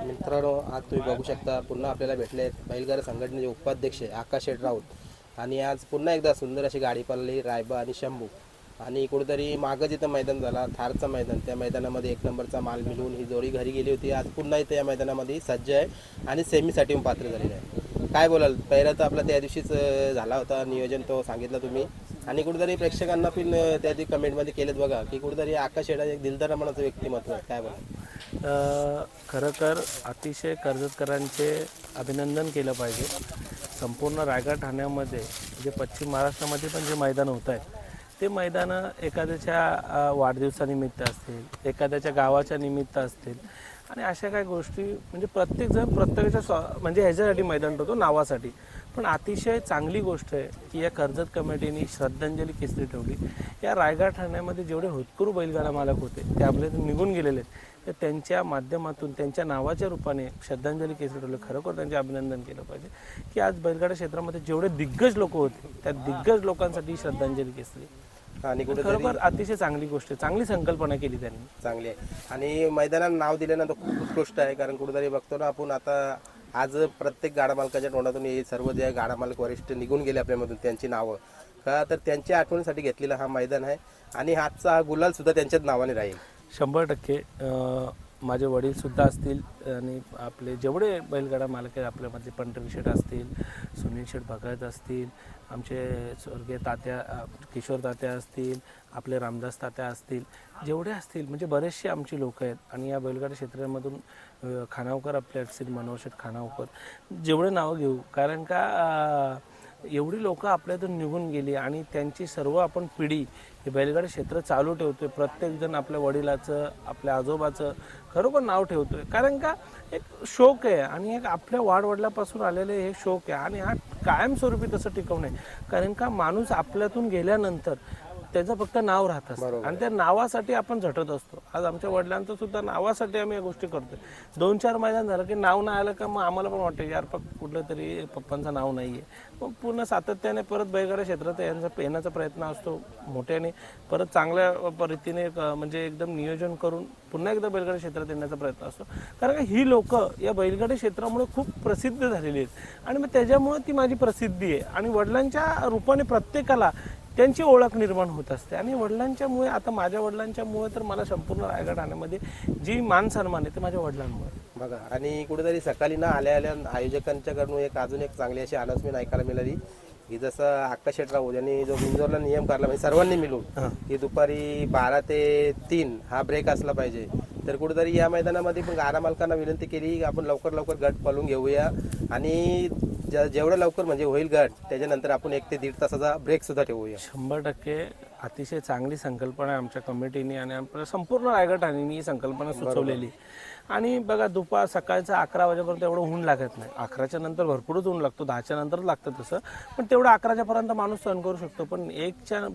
मित्रांनो, आज तुम्ही बघू शकता पुन्हा आपल्याला भेटले आहेत बैलगाडा संघटनेचे उपाध्यक्ष आकाश शेठ राऊत. आणि आज पुन्हा एकदा सुंदर अशी गाडी पळाली रायबा आणि शंभू. आणि कुठेतरी मागं जिथं मैदान झाला थारचं मैदान, त्या मैदानामध्ये एक नंबरचा माल मिळवून ही जोडी घरी गेली होती. आज पुन्हा इथे या मैदानामध्ये सज्ज आहे आणि सेमीसाठी पात्र झालेलं आहे. काय बोलाल? पहिला तर आपला त्या दिवशीच झाला होता नियोजन, तो सांगितलं तुम्ही. आणि कुठेतरी प्रेक्षकांना पण त्या दिवशी कमेंटमध्ये केलेत बघा की कुठेतरी आकाश शेठ एक दिलदार मनाचं व्यक्तिमत्व आहे. काय बोलाल? खरं तर अतिशय कर्जतकरांचे अभिनंदन केलं पाहिजे. संपूर्ण रायगड ठाण्यामध्ये जे पश्चिम महाराष्ट्रामध्ये पण जे मैदान होत आहेत ते मैदानं एखाद्याच्या वाढदिवसानिमित्त असतील, एखाद्याच्या गावाच्या निमित्त असतील आणि अशा काही गोष्टी म्हणजे प्रत्येकजण प्रत्येकाच्या म्हणजे ह्याच्यासाठी मैदान ठेवतो, नावासाठी. पण अतिशय चांगली गोष्ट आहे की या कर्जत कमिटीने श्रद्धांजली केसरी ठेवली. या रायगड ठाण्यामध्ये जेवढे होतकरू बैलगाडा मालक होते ते आपल्यातून निघून गेलेले आहेत, तर त्यांच्या माध्यमातून त्यांच्या नावाच्या रूपाने श्रद्धांजली केसरी ठेवले. खरोखर त्यांचे अभिनंदन केलं पाहिजे की आज बैलगाडा क्षेत्रामध्ये जेवढे दिग्गज लोक होते त्या दिग्गज लोकांसाठी श्रद्धांजली केसरी. आणि खरोखर अतिशय चांगली गोष्ट आहे, चांगली संकल्पना केली त्यांनी, चांगली आहे. आणि मैदानाला नाव दिलं ना तर खूप उत्कृष्ट आहे. कारण कुठेतरी बघतो ना आपण आता आज प्रत्येक गाडा मालकाच्या तोंडातून हे सर्व जे गाडा मालक वरिष्ठ निघून गेले आपल्यामधून त्यांची नावं का तर त्यांच्या आठवणीसाठी घेतलेला हा मैदान आहे. आणि आजचा हा गुलाल सुद्धा त्यांच्याच नावाने राहील 100%. माझे वडीलसुद्धा असतील आणि आपले जेवढे बैलगाडा मालक आहेत आपल्यामध्ये पंढरी शेठ असतील, सुनील शेठ भगत असतील, आमचे स्वर्गीय तात्या किशोर तात्या असतील, आपले रामदास तात्या असतील, जेवढे असतील म्हणजे बरेचसे आमची लोक आहेत. आणि या बैलगाडा क्षेत्रामधून खानावकर आपले असतील, मनोहर शेठ खानावकर, जेवढे नावं घेऊ कारण का एवढी लोक आपल्यातून निघून गेली आणि त्यांची सर्व आपण पिढी हे बैलगाडी क्षेत्र चालू ठेवतोय. प्रत्येकजण आपल्या वडिलाचं आपल्या आजोबाचं खरोखर नाव ठेवतोय कारण का एक शौक आहे आणि एक आपल्या वाडवडिलापासून आलेले हे शौक आहे. आणि हा कायमस्वरूपी तसं टिकवणे कारण का माणूस आपल्यातून गेल्यानंतर त्याचं फक्त नाव राहत असतं आणि त्या नावासाठी आपण झटत असतो. आज आमच्या वडिलांचं सुद्धा नावासाठी आम्ही या गोष्टी करतोय. 2-4 मैदान झालं की नाव नाही आलं का मग आम्हाला पण वाटतं यार कुठलं तरी पप्पांचं नाव नाही आहे. मग पूर्ण सातत्याने परत बैलगाडा क्षेत्रात येण्याचा प्रयत्न असतो मोठ्याने, परत चांगल्या रीतीने म्हणजे एकदम नियोजन करून पुन्हा एकदा बैलगाडा क्षेत्रात येण्याचा प्रयत्न असतो. कारण का ही लोक या बैलगाडा क्षेत्रामुळे खूप प्रसिद्ध झालेली आहेत आणि मग त्याच्यामुळे ती माझी प्रसिद्धी आहे. आणि वडिलांच्या रूपाने प्रत्येकाला त्यांची ओळख निर्माण होत असते. आणि वडिलांच्यामुळे आता माझ्या वडिलांच्यामुळे तर मला संपूर्ण रायगड ठाण्यामध्ये जी मान सन्मान आहे ते माझ्या वडिलांमुळे बघा. आणि कुठेतरी सकाळी ना आल्या आयोजकांच्याकडून अजून एक चांगली अशी अनाउन्समेंट ऐकायला मिळाली की जसं आकाश शेठ राऊत यांनी जो बिंजोरला नियम काढला म्हणजे सर्वांनी मिळून की दुपारी 12 ते 3 हा ब्रेक असला पाहिजे. तर कुठेतरी या मैदानामध्ये पण गाडा मालकांना विनंती केली की आपण लवकर गट पळून घेऊया आणि जेवढं लवकर म्हणजे होईल गट त्याच्यानंतर आपण 1 ते 1.5 तासाचा ब्रेक सुद्धा ठेवूया. 100% अतिशय चांगली संकल्पना आहे आमच्या कमिटीने आणि आपल्या संपूर्ण रायगड ठाण्याने ही संकल्पना सुचवलेली. आणि बघा सकाळचं 11 वाजेपर्यंत एवढं ऊन लागत नाही. 11च्या नंतर भरपूरच ऊन लागतो, 10च्या नंतर लागतं तसं, पण तेवढं 11च्या पर्यंत माणूस सहन करू शकतो. पण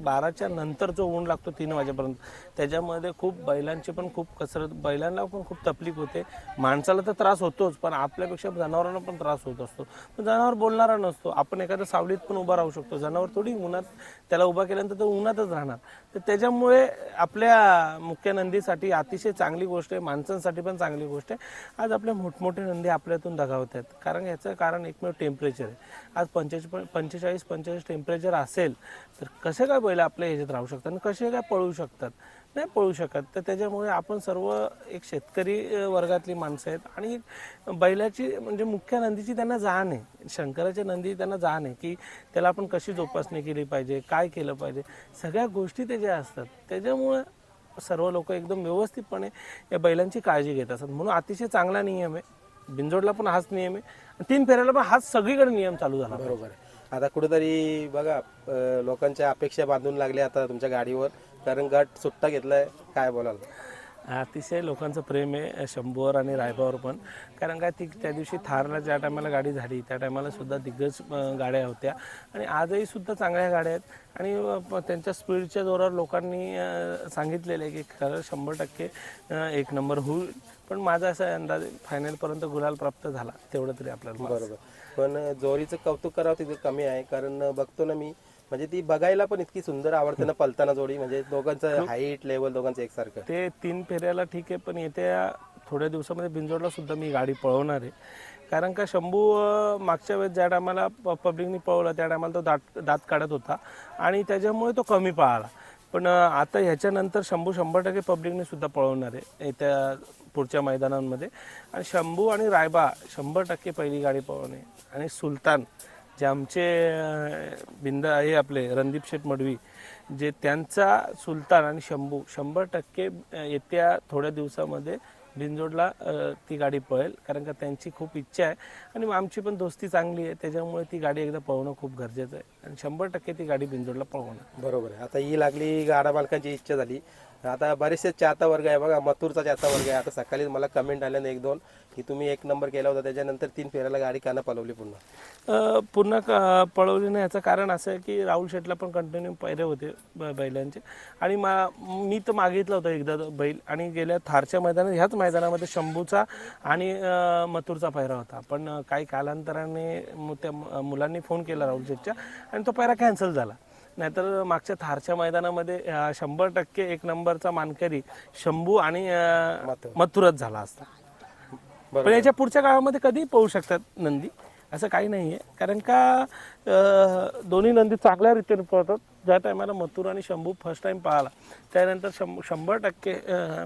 12च्या नंतर जो ऊन लागतो 3 वाजेपर्यंत त्याच्यामध्ये खूप बैलांची पण खूप कसरत, बैलांना पण खूप तकलीफ होते. माणसाला तर त्रास होतोच पण आपल्यापेक्षा जनावरांना पण त्रास होत असतो. पण जनावर बोलणारा नसतो. आपण एखाद्या सावलीत पण उभा राहू शकतो, जनावर थोडी उन्हात त्याला उभा केल्यानंतर तो उन्हातच राहणार. तर त्याच्यामुळे आपल्या मुख्य नंदीसाठी अतिशय चांगली गोष्ट आहे, माणसांसाठी पण चांगली गोष्ट आहे. आज आपल्या मोठमोठे नंदी आपल्यातून दगावत आहेत कारण याचं कारण एकमेव टेम्परेचर आहे. आज 45-45 टेम्परेचर असेल तर कसे काय बैल आपल्या ह्याच्यात राहू शकतात आणि कसे काय पळू शकतात? नाही पळू शकत. तर त्याच्यामुळे आपण सर्व एक शेतकरी वर्गातली माणसं आहेत आणि बैलाची म्हणजे मुख्य नंदीची त्यांना जाण आहे, शंकराच्या नंदी त्यांना जाण आहे की त्याला आपण कशी जोपासणी केली पाहिजे, काय केलं पाहिजे, सगळ्या गोष्टी त्याच्या असतात. त्याच्यामुळे सर्व लोक एकदम व्यवस्थितपणे या बैलांची काळजी घेत असतात. म्हणून अतिशय चांगला नियम आहे. बिंजोडला पण हाच नियम आहे, 3 फेऱ्याला पण हाच सगळीकडे नियम चालू झाला. बरोबर आहे. आता कुठेतरी बघा लोकांच्या अपेक्षा बांधून लागल्या आता तुमच्या गाडीवर कारण गट सुट्टा घेतलाय. काय बोलाल? अतिशय लोकांचं प्रेम आहे शंभूवर आणि रायबावर पण. कारण काय त्या दिवशी थारला ज्या टायमाला गाडी झाली त्या टायमाला सुद्धा दिग्गज गाड्या होत्या आणि आजही सुद्धा चांगल्या गाड्या आहेत. आणि त्यांच्या स्पीडच्या जोरावर लोकांनी सांगितलेलं आहे की खरं 100% 1 नंबर होईल. पण माझा असा अंदाज फायनलपर्यंत गुलाल प्राप्त झाला तेवढं तरी आपल्याला. बरोबर. पण जोरीचं कौतुक करावं तिथे कमी आहे कारण बघतो ना मी म्हणजे ती बघायला पण इतकी सुंदर आवडते ना पलताना जोडी. म्हणजे दोघांचं हाईट लेवल दोघांचं एकसारखं. ते 3 फेऱ्याला ठीक आहे पण येत्या थोड्या दिवसामध्ये बिंजोडला सुद्धा मी गाडी पळवणार आहे. कारण का शंभू मागच्या वेळेस ज्या टायमाला पब्लिकनी पळवला त्या टायमाला तो दात काढत होता आणि त्याच्यामुळे तो कमी पळाला. पण आता ह्याच्यानंतर शंभू 100% पब्लिकने सुद्धा पळवणार आहे येत्या पुढच्या मैदानांमध्ये. आणि शंभू आणि रायबा 100% पहिली गाडी पळवणे. आणि सुलतान जे आमचे बिंदा हे आपले रणदीप शेठ मडवी, जे त्यांचा सुलतान आणि शंभू 100% येत्या थोड्या दिवसामध्ये बिंजोडला ती गाडी पळेल. कारण का त्यांची खूप इच्छा आहे आणि आमची पण दोस्ती चांगली आहे, त्याच्यामुळे ती गाडी एकदा पळवणं खूप गरजेचं आहे. आणि 100% ती गाडी बिंजोडला पळवणं. बरोबर आहे. आता ही लागली गाडा मालकांची इच्छा झाली. आता बरेचसे चाहता वर्ग आहे बघा, मथुरचा चाहता वर्ग आहे. आता सकाळी मला कमेंट आल्या ना 1-2 की तुम्ही 1 नंबर केला होता, त्याच्यानंतर 3 फेऱ्याला गाडी का नाही पळवली पुन्हा? पळवली नाही याचं कारण असं आहे की राहुल शेठला पण कंटिन्यू पैरे होते बैलांचे. आणि मी तर मागितलं होतं एकदा बैल, आणि गेल्या थारच्या मैदानात ह्याच मैदानामध्ये शंभूचा आणि मथुरचा पैरा होता. पण काही कालांतराने त्या मुलांनी फोन केला राहुल शेठच्या आणि तो पैरा कॅन्सल झाला. नाहीतर मागच्या थारच्या मैदानामध्ये 100% 1 नंबरचा मानकरी शंभू आणि मथुरच झाला असता. पण याच्या पुढच्या काळामध्ये कधीही पळू शकतात नंदी, असं काही नाही आहे. कारण का दोन्ही नंदी चांगल्या रीतीने पळतात. ज्या टायमाला मथुर आणि शंभू फर्स्ट टाइम पळाला त्यानंतर 100%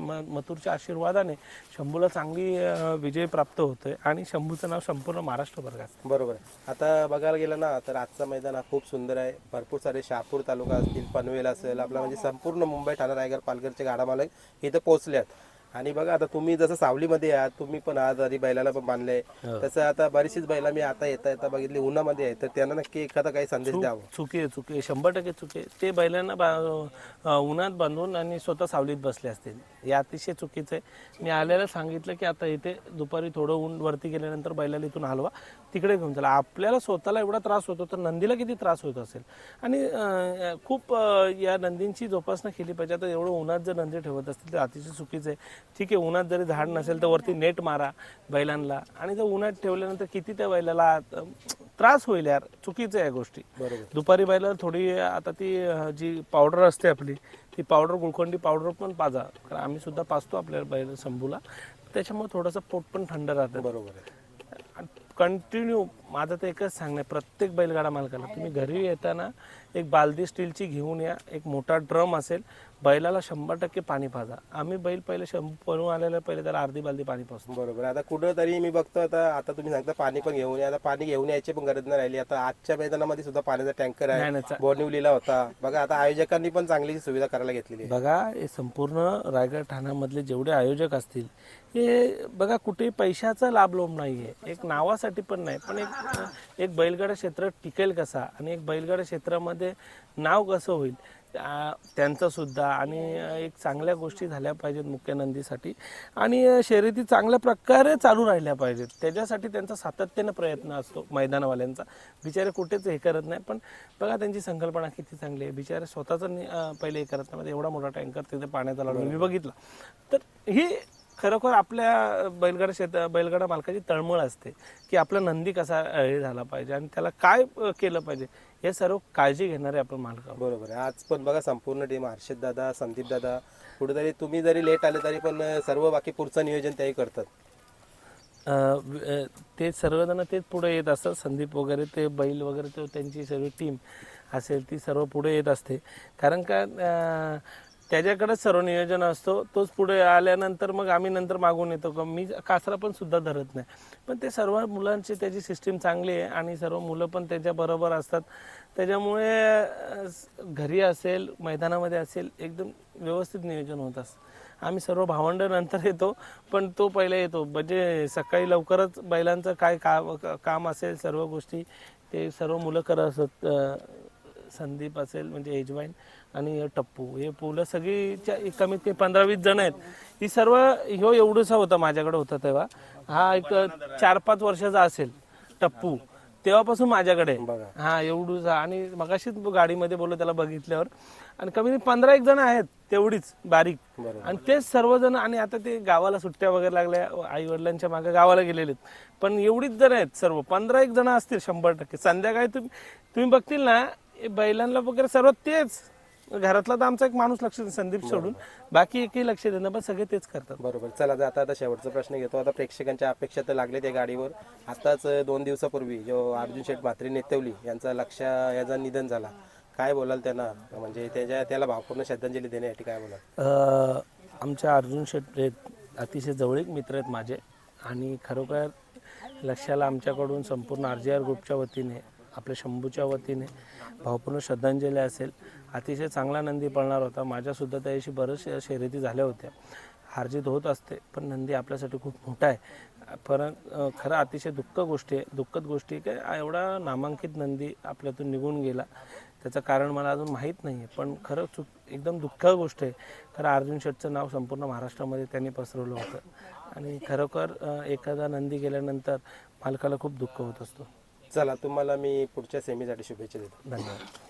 मथुरच्या आशीर्वादाने शंभूला चांगली विजय प्राप्त होतोय आणि शंभूचं नाव संपूर्ण महाराष्ट्रभर गाजतं. बरोबर आहे. आता बघायला गेलं ना तर आजचा मैदान हा खूप सुंदर आहे. भरपूर सारे शहापूर तालुका असतील, पनवेल असेल, आपला म्हणजे संपूर्ण मुंबई, ठाणे, रायगड, पालघरचे गाडा मालक इथं पोहोचले आहेत. आणि बघा आता तुम्ही जसं सावलीमध्ये आहात, तुम्ही पण आज आधी बैलाला पण बांधले, तसं आता बरीचशीच बैला मी आता येता बघितली उन्हामध्ये आहे, तर त्यांना नक्की एखादा काही संदेश द्यावा. चुकी आहे 100% चुकी आहे. ते बैलांना उन्हात बांधून आणि स्वतः सावलीत बसले असतील, हे अतिशय चुकीचं आहे. मी आल्याला सांगितलं की आता इथे दुपारी थोडं ऊन वरती गेल्यानंतर बैलाला इथून हलवा, तिकडे घेऊन चला. आपल्याला स्वतःला एवढा त्रास होतो तर नंदीला किती त्रास होत असेल. आणि खूप या नंदींची जोपासना केली पाहिजे. आता एवढं उन्हात जर नंदी ठेवत असतील तर अतिशय चुकीचं आहे. ठीक आहे, उन्हात जरी झाड नसेल तर वरती नेट मारा बैलांना, आणि जर उन्हात ठेवल्यानंतर किती त्या बैलाला त्रास होईल यार, चुकीचं आहे या गोष्टी. दुपारी बैलाला थोडी आता ती जी पावडर असते आपली, ती पावडर गुळकोंडी पावडर पण पाजा, कारण आम्ही सुद्धा पाजतो आपल्या बैल शंभूला, त्याच्यामुळे थोडंसं पोट पण थंड राहतं. बरोबर आहे. कंटिन्यू माझं तर एकच सांगणं आहे प्रत्येक बैलगाडा मालकाला, तुम्ही घरी येताना एक बालदी स्टीलची घेऊन या, एक मोठा ड्रम असेल, बैलाला 100% पाणी पाजा. आम्ही बैल पहिले पळून आलेला पहिले त्याला अर्धी बालदी पाणी पाजतो. बरोबर. आता कुठं तरी मी बघतो आता तुम्ही सांगता पाणी पण घेऊन या, आता पाणी घेऊन यायची पण गरज नाही राहिली. आता आजच्या मैदानामध्ये सुद्धा पाण्याचा टँकर आहे, बोर्निवलीला होता बघा. आता आयोजकांनी पण चांगली सुविधा करायला घेतलेली आहे. बघा, हे संपूर्ण रायगड ठाण्यामधले जेवढे आयोजक असतील हे बघा, कुठेही पैशाचा लाभ लोभ नाहीये, एक नावासाठी पण नाही, पण एक बैलगाडा क्षेत्र टिकेल कसा आणि एक बैलगाडा क्षेत्रामध्ये नाव कसं होईल त्यांचं सुद्धा, आणि एक चांगल्या गोष्टी झाल्या पाहिजेत मुख्य नंदीसाठी, आणि शर्यती चांगल्या प्रकारे चालू राहिल्या पाहिजेत. त्याच्यासाठी त्यांचा सातत्यानं प्रयत्न असतो मैदानवाल्यांचा. बिचारे कुठेच हे करत नाही, पण बघा त्यांची संकल्पना किती चांगली आहे. बिचारे स्वतःचं पहिले हे करत नाही. एवढा मोठा टँकर तिथे पाण्याचा लावून मी बघितला. तर ही खरोखर आपल्या बैलगाडा मालकाची तळमळ असते की आपला नंदी कसा हे झाला पाहिजे आणि त्याला काय केलं पाहिजे, हे सर्व काळजी घेणारे आपण मालक. बरोबर आहे. आज पण बघा संपूर्ण टीम, हर्षद दादा, संदीप दादा, कुठेतरी तुम्ही जरी लेट आले तरी पण सर्व बाकी पुढचं नियोजन त्याही करतात. ते सर्वजण तेच पुढे येत असतात. संदीप वगैरे ते बैल वगैरे ते त्यांची सगळी टीम असेल ती सर्व पुढे येत असते. कारण का त्याच्याकडेच सर्व नियोजन असतो. तोच पुढे आल्यानंतर मग आम्ही नंतर मागून येतो. मी कासरा पण सुद्धा धरत नाही. पण ते सर्व मुलांची त्याची सिस्टीम चांगली आहे आणि सर्व मुलं पण त्याच्याबरोबर असतात. त्याच्यामुळे घरी असेल मैदानामध्ये असेल एकदम व्यवस्थित नियोजन होत असतं. आम्ही सर्व भावंड नंतर येतो, पण तो पहिले येतो. म्हणजे सकाळी लवकरच बैलांचं काय काम असेल सर्व गोष्टी ते सर्व मुलं करत असत. संदीप असेल म्हणजे एजवाईन आणि टप्पू, हे मुलं सगळी कमीत कमी 15-20 जण आहेत. ही सर्व ह्यो एवढंसा होता माझ्याकडे होता तेव्हा. हा एक 4-5 वर्षाचा असेल टप्पू, तेव्हापासून माझ्याकडे. हा एवढूसा. आणि मगाशीच गाडीमध्ये बोललो त्याला बघितल्यावर, आणि कमी 15-1 जण आहेत तेवढीच बारीक, आणि तेच सर्वजण. आणि आता ते गावाला सुट्ट्या वगैरे लागल्या, आई वडिलांच्या मागे गावाला गेलेले, पण एवढीच जण आहेत सर्व. 15-1 जण असतील 100%. संध्याकाळी तुम्ही बघतील ना बैलांना वगैरे सर्व तेच घरातला तर आमचा एक माणूस लक्ष संदीप सोडून बाकी एकही लक्ष देणं पण सगळे तेच करतात. बरोबर. चला आता शेवटचा प्रश्न घेतो. आता प्रेक्षकांच्या अपेक्षा तर लागले त्या गाडीवर. आताच 2 दिवसापूर्वी जो अर्जुन शेठ म्हात्रे नेतवली यांचा याचा निधन झाला, काय बोलाल त्यांना, म्हणजे त्याला भावपूर्ण श्रद्धांजली देण्यासाठी काय बोलाल? आमच्या अर्जुन शेट अतिशय जवळीक मित्र आहेत माझे आणि खरोखर लक्ष्याला आमच्याकडून संपूर्ण RJR ग्रुपच्या वतीने आपल्या शंभूच्या वतीने भावपूर्ण श्रद्धांजली असेल. अतिशय चांगला नंदी पळणार होता. माझ्यासुद्धा त्याशी बऱ्याचशा शर्यती झाल्या होत्या. हारजीत होत असते पण नंदी आपल्यासाठी खूप मोठा आहे. पण खरं अतिशय दुःखद गोष्टी काय एवढा नामांकित नंदी आपल्यातून निघून गेला. त्याचं कारण मला अजून माहीत नाही आहे पण खरं एकदम दुःखद गोष्ट आहे. खरं अर्जुन शेटचं नाव संपूर्ण महाराष्ट्रामध्ये त्यांनी पसरवलं होतं आणि खरोखर एखादा नंदी गेल्यानंतर मालकाला खूप दुःख होत असतो. चला, तुम्हाला मी पुढच्या सेमीसाठी शुभेच्छा देतो. धन्यवाद.